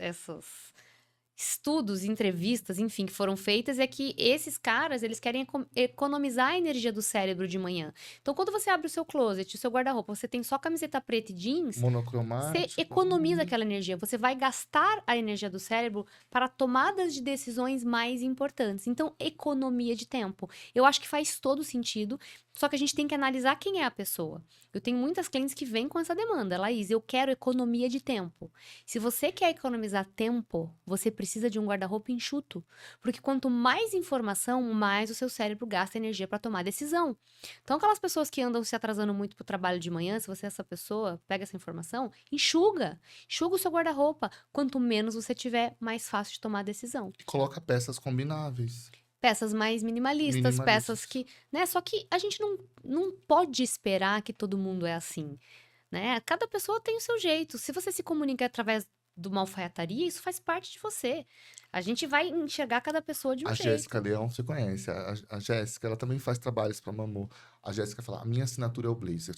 estudos, entrevistas, enfim, que foram feitas, é que esses caras, eles querem economizar a energia do cérebro de manhã. Então, quando você abre o seu closet, o seu guarda-roupa, você tem só camiseta preta e jeans, você Monocromático. economiza aquela energia. Você vai gastar a energia do cérebro para tomadas de decisões mais importantes. Então, economia de tempo. Eu acho que faz todo sentido, só que a gente tem que analisar quem é a pessoa. Eu tenho muitas clientes que vêm com essa demanda. Laís, eu quero economia de tempo. Se você quer economizar tempo, você precisa de um guarda-roupa enxuto. Porque quanto mais informação, mais o seu cérebro gasta energia para tomar decisão. Então, aquelas pessoas que andam se atrasando muito para o trabalho de manhã, se você é essa pessoa, pega essa informação, enxuga. Enxuga o seu guarda-roupa. Quanto menos você tiver, mais fácil de tomar decisão. Coloca peças combináveis. Peças mais minimalistas, peças Minimalistas. que, né? Só que a gente não pode esperar que todo mundo é assim, né? Cada pessoa tem o seu jeito. Se você se comunica através de uma alfaiataria, isso faz parte de você. A gente vai enxergar cada pessoa de um A Jéssica jeito. Leão, você conhece. A Jéssica, ela também faz trabalhos pra Mamô. A Jéssica fala, a minha assinatura é o blazer.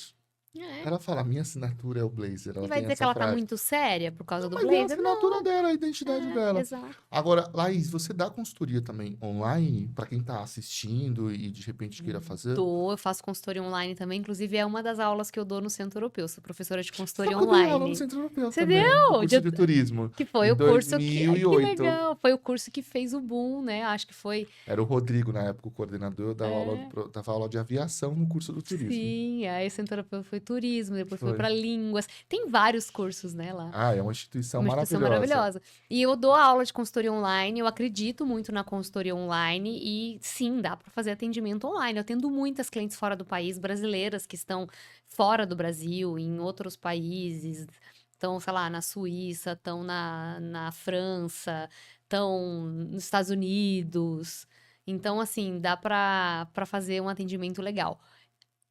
É. Ela fala, a minha assinatura é o blazer. E Ela vai tem dizer que essa ela tá frase. muito séria por causa Não, do mas é a blazer? assinatura Não. dela, a identidade dela. Exato. Agora, Laís, você dá consultoria também online pra quem tá assistindo e de repente queira fazer? Eu faço consultoria online também. Inclusive, é uma das aulas que eu dou no Centro Europeu. Sou professora de consultoria Sabe que eu dei aula no online. Centro Europeu Você também, do deu? curso de turismo, Que foi em o curso que. Ai, que 2008. legal! Foi o curso que fez o boom, né? Acho que foi. Era o Rodrigo, na época, o coordenador, eu É, dava aula de aviação no curso do turismo. sim, aí o Centro Europeu foi turismo, depois foi Foi. para línguas. Tem vários cursos, né, lá. Ah, é uma instituição Uma instituição maravilhosa. maravilhosa. E eu dou aula de consultoria online, eu acredito muito na consultoria online e sim, dá para fazer atendimento online. Eu atendo muitas clientes fora do país, brasileiras que estão fora do Brasil, em outros países, estão, sei lá, na Suíça, estão na França, estão nos Estados Unidos. Então, assim, dá para fazer um atendimento legal.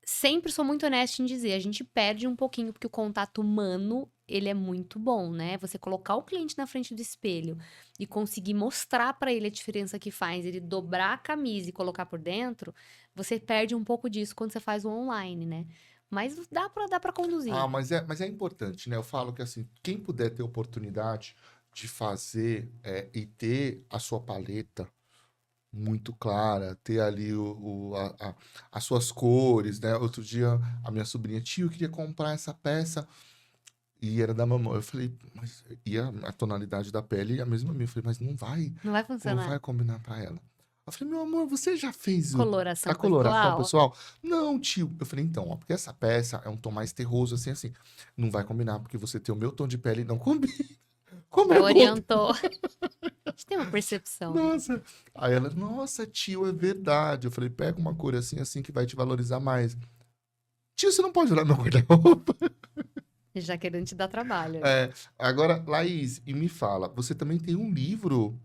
sempre sou muito honesta em dizer, a gente perde um pouquinho, porque o contato humano, ele é muito bom, né? Você colocar o cliente na frente do espelho e conseguir mostrar pra ele a diferença que faz, ele dobrar a camisa e colocar por dentro, você perde um pouco disso quando você faz o online, né? Mas dá pra conduzir. Mas é importante, né? Eu falo que assim, quem puder ter oportunidade de fazer e ter a sua paleta muito clara, ter ali as suas cores, né? Outro dia a minha sobrinha, tio, eu queria comprar essa peça e era da mamãe. Eu falei, mas e a tonalidade da pele é a mesma minha. Eu falei, mas Não vai não vai funcionar. combinar pra ela. Eu falei, meu amor, você já fez Coloração a coloração pessoal. pessoal? Não, tio. Eu falei, então, ó, porque essa peça é um tom mais terroso, assim, assim. Não vai combinar, porque você tem o meu tom de pele e não combina. Como Já é bom. orientou. A gente tem uma percepção, né? Nossa. Aí ela, nossa, tio, é verdade. Eu falei, pega uma cor assim, assim, que vai te valorizar mais. Tio, você não pode olhar meu guarda-roupa? Já querendo te dar trabalho. É, agora, Laís, e me fala, você também tem um livro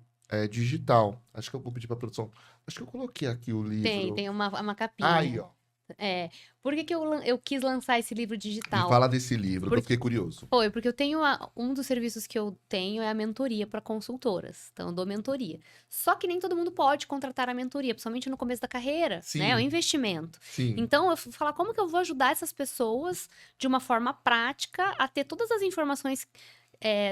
digital. Acho que eu vou pedir pra produção. Acho que eu coloquei aqui o livro. Tem uma Aí, capinha. ó. Por que eu quis lançar esse livro Me digital? fala desse livro, que eu Porque fiquei curioso. porque eu tenho um dos serviços que eu tenho é a mentoria para consultoras. Então, eu dou mentoria. Só que nem todo mundo pode contratar a mentoria, principalmente no começo da carreira, né? É um Sim, investimento. sim. Então, eu fui falar como que eu vou ajudar essas pessoas de uma forma prática a ter todas as informações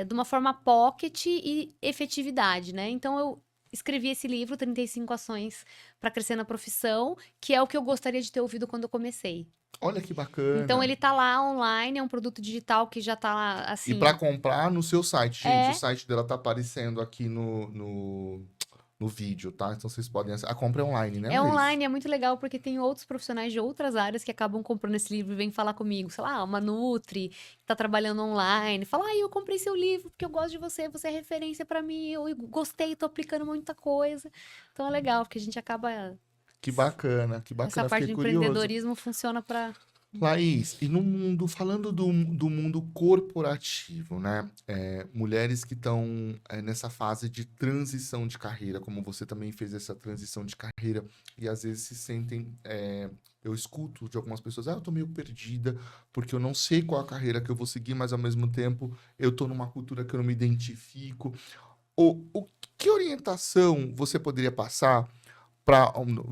de uma forma pocket e efetividade, né? Então, eu escrevi esse livro, 35 ações para crescer na profissão, que é o que eu gostaria de ter ouvido quando eu comecei. Olha que Então, bacana. ele tá lá online, é um produto digital que já tá lá, E para assim. comprar no seu site. Gente, o É, site dela tá aparecendo aqui no vídeo, tá? Então vocês podem... A compra é online, né, é Laís? online, é muito legal porque tem outros profissionais de outras áreas que acabam comprando esse livro e vêm falar comigo. Sei lá, uma Nutri, que tá trabalhando online. Fala, eu comprei seu livro porque eu gosto de você, você é referência pra mim, eu gostei, tô aplicando muita coisa. Então é legal, porque a gente acaba. Que Essa bacana, parte fiquei de curioso. empreendedorismo funciona pra. Laís, e no mundo, falando do mundo corporativo, né? Mulheres que estão nessa fase de transição de carreira, como você também fez essa transição de carreira, e às vezes se sentem. Eu escuto de algumas pessoas, eu tô meio perdida, porque eu não sei qual a carreira que eu vou seguir, mas ao mesmo tempo eu tô numa cultura que eu não me identifico. O que orientação você poderia passar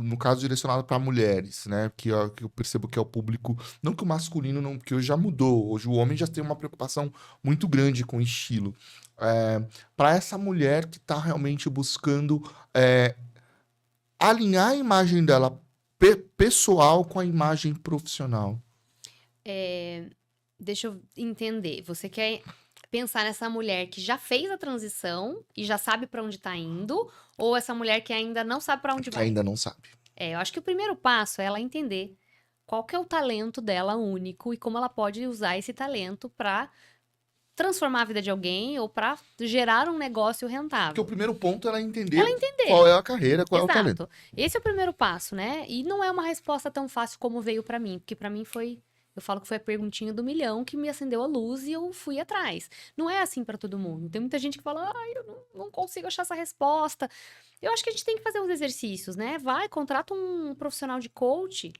no caso direcionado para mulheres, né? Que eu percebo que é o público, não que o masculino não, porque hoje já mudou, hoje o homem já tem uma preocupação muito grande com o estilo. Para essa mulher que está realmente buscando alinhar a imagem dela pessoal com a imagem profissional. Deixa eu entender. Você quer pensar nessa mulher que já fez a transição e já sabe pra onde tá indo, ou essa mulher que ainda não sabe pra onde Que vai? ainda não sabe. Eu acho que o primeiro passo é ela entender qual que é o talento dela único e como ela pode usar esse talento pra transformar a vida de alguém ou pra gerar um negócio Porque o rentável. primeiro ponto é ela entender Ela entender. qual é a carreira, qual é o talento. Exato. Esse é o primeiro passo, né? E não é uma resposta tão fácil como veio pra mim, porque pra mim foi, eu falo que foi a perguntinha do milhão que me acendeu a luz e eu fui atrás. Não é assim pra todo mundo. Tem muita gente que fala, eu não consigo achar essa resposta. Eu acho que a gente tem que fazer os exercícios, né? Vai, contrata um profissional de coach,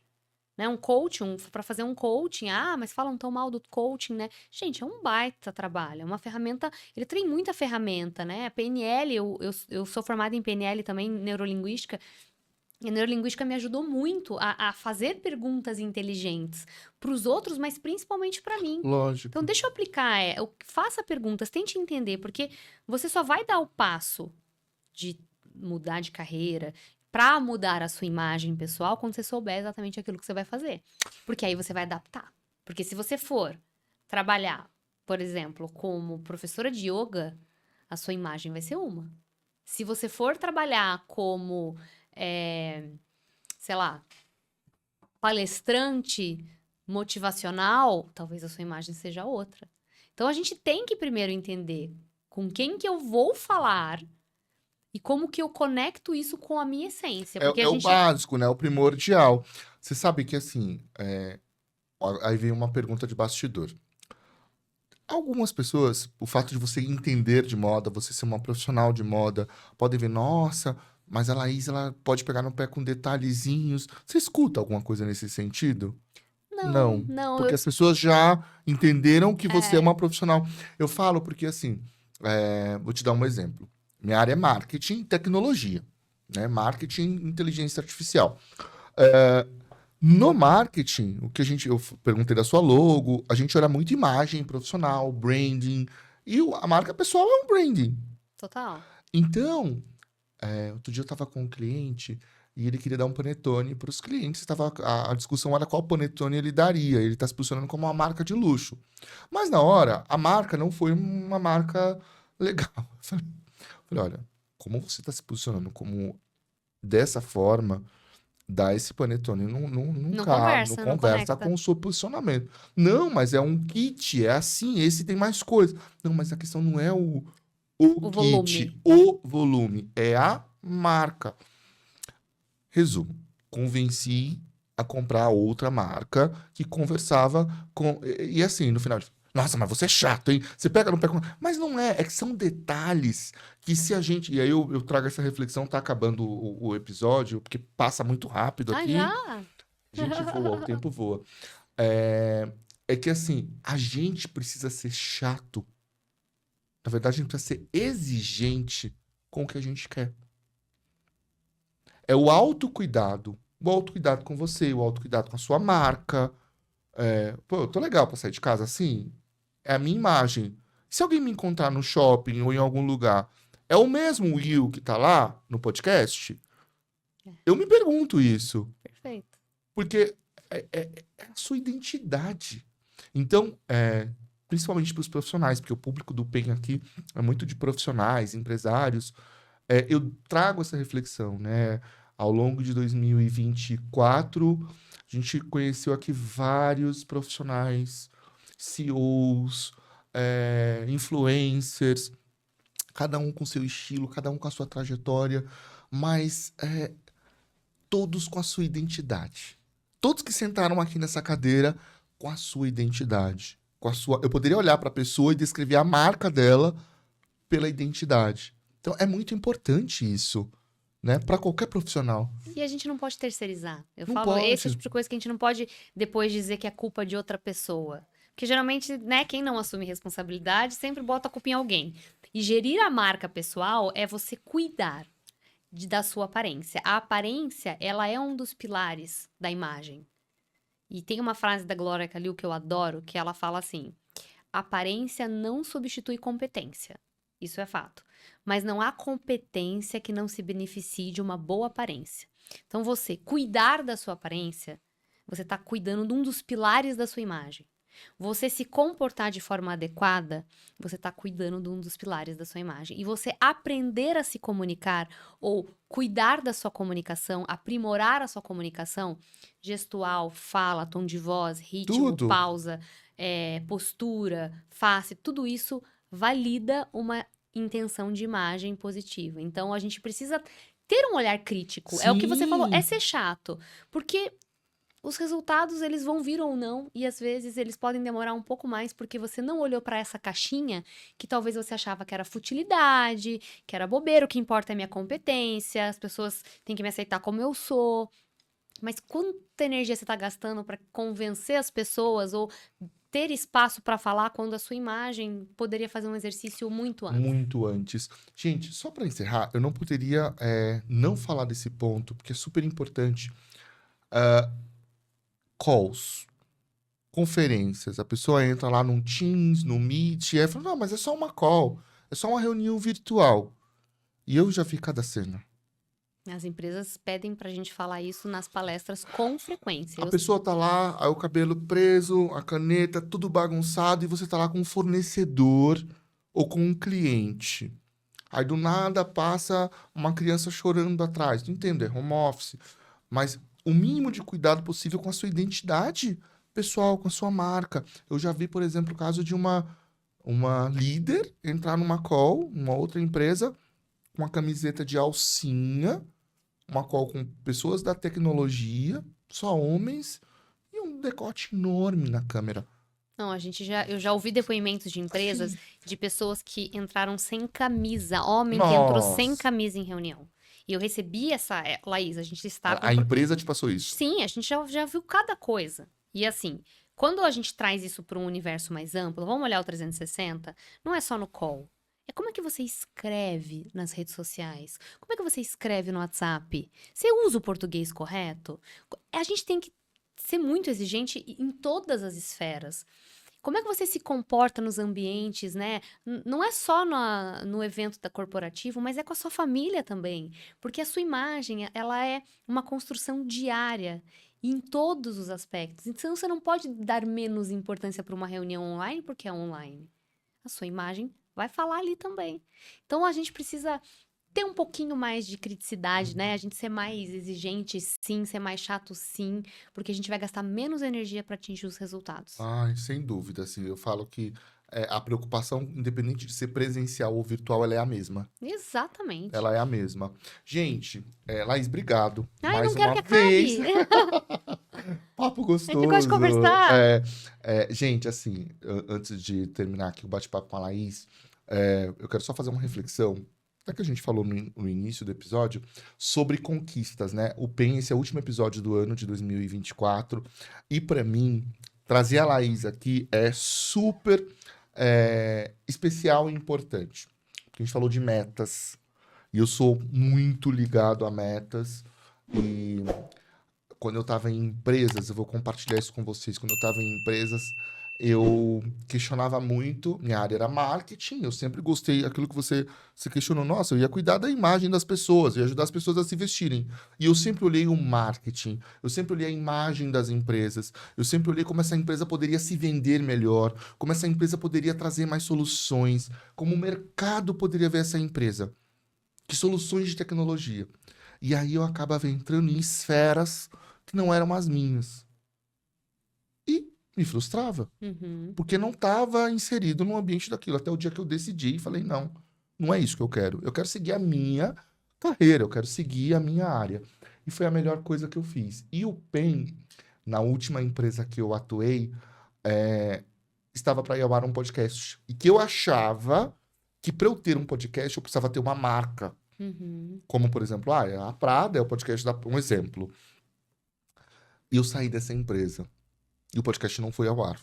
né? Um coach, para fazer um coaching. Mas falam tão mal do coaching, né? Gente, é um baita trabalho, é uma ferramenta, ele tem muita ferramenta, né? A PNL, eu sou formada em PNL também, neurolinguística, e a neurolinguística me ajudou muito a fazer perguntas inteligentes para os outros, mas principalmente para mim. Lógico. Então, deixa eu aplicar, faça perguntas, tente entender, porque você só vai dar o passo de mudar de carreira, para mudar a sua imagem pessoal, quando você souber exatamente aquilo que você vai fazer. Porque aí você vai adaptar. Porque se você for trabalhar, por exemplo, como professora de yoga, a sua imagem vai ser uma. Se você for trabalhar como, sei lá, palestrante motivacional, talvez a sua imagem seja outra. Então a gente tem que primeiro entender com quem que eu vou falar e como que eu conecto isso com a minha essência. Porque a o gente. básico, né? O primordial. Você sabe que, assim, aí vem uma pergunta de bastidor. Algumas pessoas, o fato de você entender de moda, você ser uma profissional de moda, podem ver, nossa, mas a Laís, ela pode pegar no pé com detalhezinhos. Você escuta alguma coisa nesse sentido? Não, Porque as pessoas já entenderam que você é É. uma profissional. Eu falo porque, assim, vou te dar um exemplo. Minha área é marketing e tecnologia, né? Marketing e inteligência artificial. É, no marketing, eu perguntei da sua logo, a gente olha muito imagem profissional, branding, e a marca pessoal é um branding. Total. Então, outro dia eu estava com um cliente e ele queria dar um panetone para os clientes. A discussão era qual panetone ele daria. Ele está se posicionando como uma marca de luxo. Mas na hora, a marca não foi uma marca legal. Eu falei, olha, como você está se posicionando como dessa forma, dar esse panetone não Não cabe, não conversa, não conversa conecta. com o seu posicionamento. Não, mas é um kit, é assim, esse tem mais coisa. Não, mas a questão não é o O kit, volume. o volume, é a marca. Resumo, convenci a comprar outra marca que conversava com. E assim, no final, nossa, mas você é chato, hein? Você pega, não pega. Mas não é que são detalhes que se a gente. E aí eu trago essa reflexão, tá acabando o episódio, porque passa muito rápido Ah, aqui. já? A gente voa, o tempo voa. É que assim, a gente precisa ser chato. Na verdade, a gente precisa ser exigente com o que a gente quer. É o autocuidado. O autocuidado com você, o autocuidado com a sua marca. Pô, eu tô legal pra sair de casa assim? É a minha imagem. Se alguém me encontrar no shopping ou em algum lugar, é o mesmo Will que tá lá no podcast? Eu me pergunto isso. Perfeito. Porque é a sua identidade. Então, principalmente para os profissionais, porque o público do PEN aqui é muito de profissionais, empresários, eu trago essa reflexão, né? Ao longo de 2024, a gente conheceu aqui vários profissionais, CEOs, influencers, cada um com seu estilo, cada um com a sua trajetória, mas todos com a sua identidade. Todos que sentaram aqui nessa cadeira com a sua identidade. Eu poderia olhar para a pessoa e descrever a marca dela pela identidade. Então é muito importante isso, né? Para qualquer profissional. E a gente não pode terceirizar. Eu Não falo, esse é o pode. tipo de coisa que a gente não pode depois dizer que é culpa de outra pessoa. Porque geralmente, né, quem não assume responsabilidade sempre bota a culpa em alguém. E gerir a marca pessoal é você cuidar da sua aparência. A aparência, ela é um dos pilares da imagem. E tem uma frase da Glória Calil que eu adoro, que ela fala assim: aparência não substitui competência. Isso é fato. Mas não há competência que não se beneficie de uma boa aparência. Então, você cuidar da sua aparência, você está cuidando de um dos pilares da sua imagem. Você se comportar de forma adequada, você está cuidando de um dos pilares da sua imagem. E você aprender a se comunicar ou cuidar da sua comunicação, aprimorar a sua comunicação, gestual, fala, tom de voz, ritmo, Tudo. pausa, postura, face, tudo isso valida uma intenção de imagem positiva. Então, a gente precisa ter um olhar crítico. É o que você falou, é ser chato. Porque os resultados, eles vão vir ou não, e às vezes eles podem demorar um pouco mais porque você não olhou para essa caixinha que talvez você achava que era futilidade, que era bobeira, o que importa é minha competência, as pessoas têm que me aceitar como eu sou. Mas quanta energia você está gastando para convencer as pessoas ou ter espaço para falar quando a sua imagem poderia fazer um exercício muito antes? Muito antes. Gente, só para encerrar, eu não poderia não falar desse ponto, porque é super importante. Calls, conferências. A pessoa entra lá no Teams, no Meet, e aí fala, não, mas é só uma call, é só uma reunião virtual. E eu já vi cada cena. As empresas pedem pra gente falar isso nas palestras com frequência. A pessoa tá lá, aí o cabelo preso, a caneta, tudo bagunçado, e você tá lá com um fornecedor ou com um cliente. Aí do nada passa uma criança chorando atrás. Não entendo, é home office. Mas o mínimo de cuidado possível com a sua identidade pessoal, com a sua marca. Eu já vi, por exemplo, o caso de uma líder entrar numa call, uma outra empresa, com uma camiseta de alcinha, uma call com pessoas da tecnologia, só homens, e um decote enorme na câmera. Não, eu já ouvi depoimentos de empresas de pessoas que entraram sem camisa, homem que entrou sem Nossa. camisa em reunião. E eu recebi Laís, a gente está A empresa te passou isso. Sim, a gente já viu cada coisa. E assim, quando a gente traz isso para um universo mais amplo, vamos olhar o 360, não é só no call. É como é que você escreve nas redes sociais? Como é que você escreve no WhatsApp? Você usa o português correto? A gente tem que ser muito exigente em todas as esferas. Como é que você se comporta nos ambientes, né? Não é só no evento da corporativo, mas é com a sua família também. Porque a sua imagem, ela é uma construção diária em todos os aspectos. Então, você não pode dar menos importância para uma reunião online porque é online. A sua imagem vai falar ali também. Então, a gente precisa ter um pouquinho mais de criticidade, né? A gente ser mais exigente, sim, ser mais chato, sim, porque a gente vai gastar menos energia para atingir os resultados. Ai, sem dúvida, assim, eu falo que a preocupação, independente de ser presencial ou virtual, ela é a mesma. Exatamente. Ela é a mesma. Gente, Laís, obrigado Ai, não mais quero uma que vez. acabe. Papo A gente gosta de gostoso. conversar. Gente, assim, antes de terminar aqui o bate-papo com a Laís, eu quero só fazer uma reflexão, até que a gente falou no início do episódio, sobre conquistas, né? O PEN, esse é o último episódio do ano de 2024, e para mim, trazer a Laís aqui é super especial e importante. Porque a gente falou de metas, e eu sou muito ligado a metas, e quando eu estava em empresas, eu vou compartilhar isso com vocês. Quando eu estava em empresas, eu questionava muito. Minha área era marketing. Eu sempre gostei aquilo que você se questionou. Nossa, eu ia cuidar da imagem das pessoas, eu ia ajudar as pessoas a se vestirem. E eu sempre olhei o marketing, eu sempre olhei a imagem das empresas, eu sempre olhei como essa empresa poderia se vender melhor, como essa empresa poderia trazer mais soluções, como o mercado poderia ver essa empresa. Que soluções de tecnologia. E aí eu acabava entrando em esferas que não eram as minhas. E me frustrava, Uhum. porque não estava inserido no ambiente daquilo. Até o dia que eu decidi e falei, não, não é isso que eu quero. Eu quero seguir a minha carreira, eu quero seguir a minha área. E foi a melhor coisa que eu fiz. E o PEN, na última empresa que eu atuei, estava para ir ao ar um podcast. E que eu achava que para eu ter um podcast eu precisava ter uma marca. Uhum. Como, por exemplo, a Prada é o podcast da... Um exemplo. E eu saí dessa empresa. E o podcast não foi ao ar.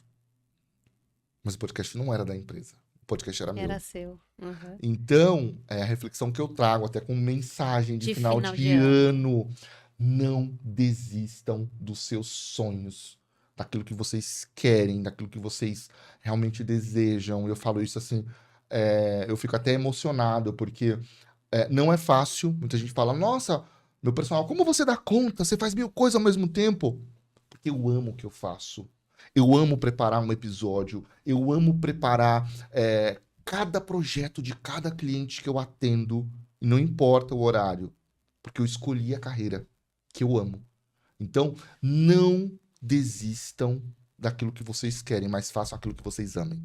Mas o podcast não era da empresa. O podcast era meu. Era seu. Uhum. Então, é a reflexão que eu trago, até com mensagem de De final final de de ano. ano. Não desistam dos seus sonhos. Daquilo que vocês querem, daquilo que vocês realmente desejam. Eu falo isso assim, eu fico até emocionado, porque não é fácil. Muita gente fala, nossa, meu personal, como você dá conta? Você faz 1000 coisas ao mesmo tempo? Porque eu amo o que eu faço. Eu amo preparar um episódio. Eu amo preparar cada projeto de cada cliente que eu atendo. E não importa o horário. Porque eu escolhi a carreira que eu amo. Então, não desistam daquilo que vocês querem, mas façam aquilo que vocês amem.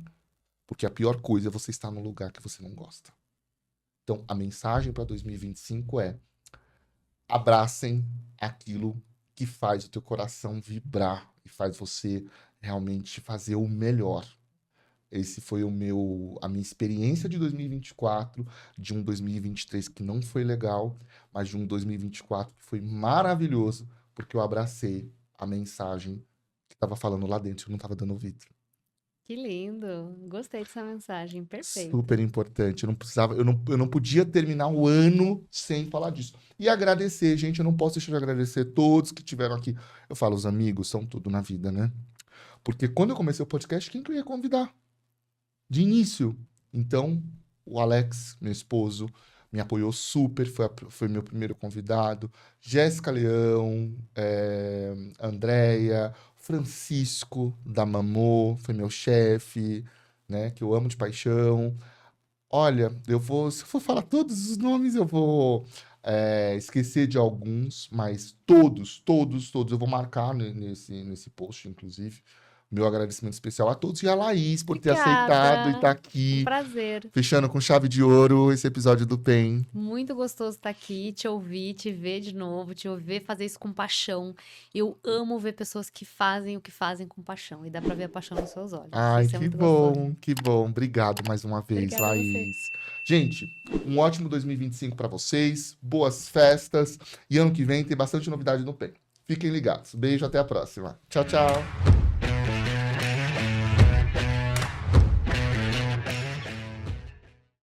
Porque a pior coisa é você estar num lugar que você não gosta. Então, a mensagem para 2025 é: abracem aquilo que faz o teu coração vibrar e faz você realmente fazer o melhor. Esse foi a minha experiência de 2024, de um 2023 que não foi legal, mas de um 2024 que foi maravilhoso, porque eu abracei a mensagem que estava falando lá dentro, eu não estava dando ouvido. Que lindo. Gostei dessa mensagem. Super Perfeita. importante. Eu não podia terminar o ano sem falar disso. E agradecer, gente. Eu não posso deixar de agradecer todos que tiveram aqui. Eu falo, os amigos são tudo na vida, né? Porque quando eu comecei o podcast, quem que eu ia convidar? De início. Então, o Alex, meu esposo, me apoiou super, foi meu primeiro convidado. Jéssica Leão, Andréia, Francisco da Mamô, foi meu chefe, né? Que eu amo de paixão. Olha, se eu for falar todos os nomes, eu vou esquecer de alguns, mas todos, todos, todos, eu vou marcar nesse post, inclusive. Meu agradecimento especial a todos e a Laís por ter aceitado e Obrigada. estar Um aqui, prazer. fechando com chave de ouro esse episódio do PEN. Muito gostoso estar aqui, te ouvir, te ver de novo, te ouvir fazer isso com paixão. Eu amo ver pessoas que fazem o que fazem com paixão. E dá pra ver a paixão nos seus olhos. Ai, Isso é muito gostoso. que bom. Obrigado mais uma vez, Obrigada a você. Laís. Gente, um ótimo 2025 para vocês, boas festas e ano que vem tem bastante novidade no PEN. Fiquem ligados. Beijo, até a próxima. Tchau, tchau.